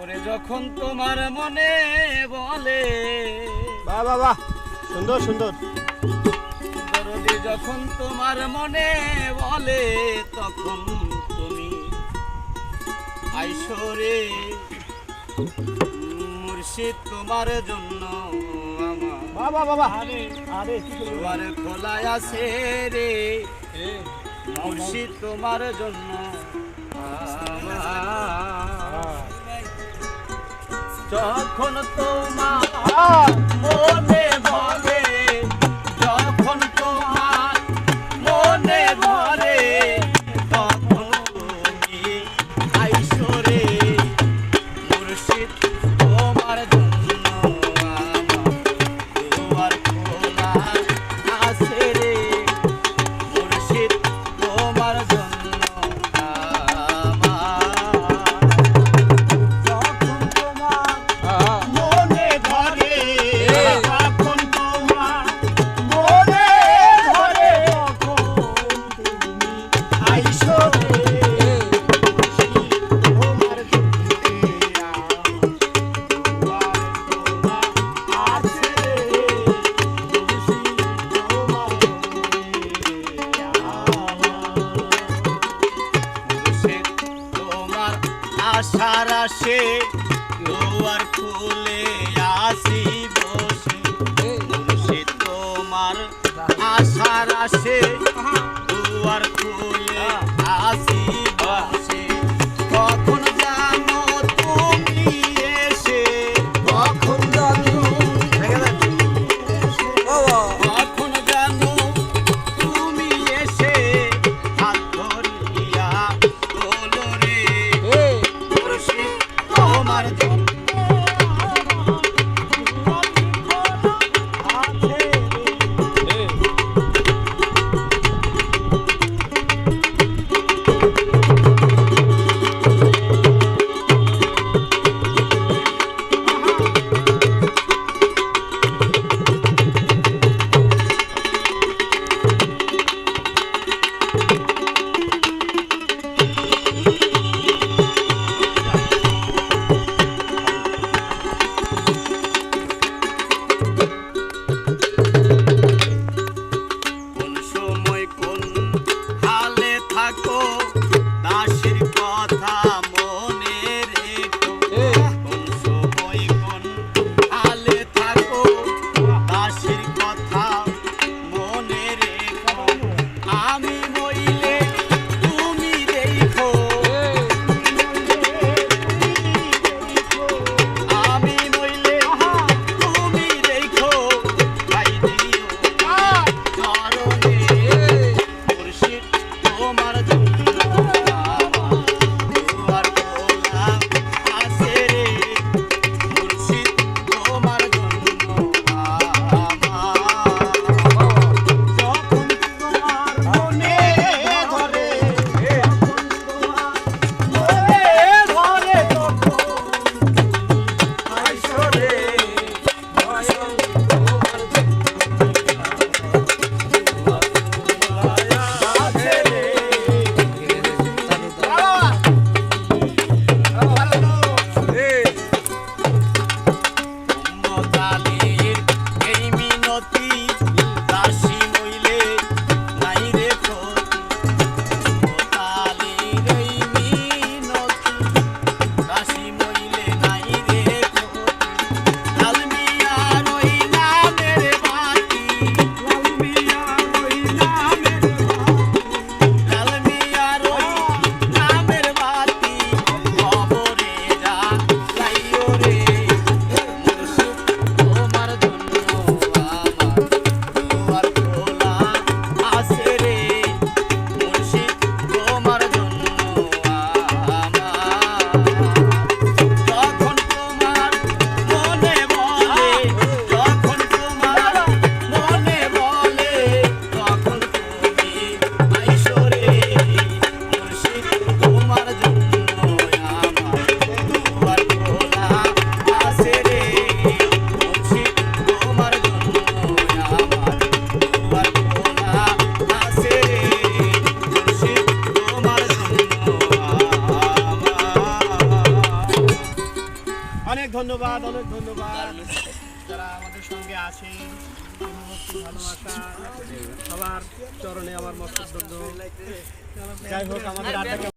ওরে যখন তোমার মনে বলে, বাহ বাহ বাহ, সুন্দর সুন্দর। দরদি যখন তোমার মনে বলে, তখন তুমি আইসরে মুর্শিদ তোমার জন্য আমার বাহ বাহ বাহ বাহ। আরে কি করবো? দুয়ার খোলা আছে রে মুর্শিদ তোমার জন্য আমার। যখন তোমার মনে বলে, যখন তোমার মনে বলে, তখন তুমি আইসরে মুর্শিদ তোমার জন্য আমার দুয়ার খোলা আছে রে মুর্শিদ তোমার জন্য আমার। যখন তোমার মনে ধরে, যখন তোমার মনে ধরে, তখন তুমি আইসো রে মুর্শিদ তোমার জন্য দুয়ার খোলা আছে রে মুর্শিদ তোমার মুর্শিদ তোমার আশার আসে দুয়ার খুলে আসি বসে, মুর্শিদ তোমার আশার আসে দুয়ার খুলে আসি বসে। কখন জানো তুমি এসে, কখন জানো কখন জানো তুমি এসে হাত ধরিয়া তোলো রে মুর্শিদ তোমার জন্য আছে রে। ধন্যবাদ যারা আমাদের সঙ্গে আছেন। ভক্তি, ভালোবাসা সবার চরণে আমার মস্তক। যাই হোক, আমাদের আড্ডা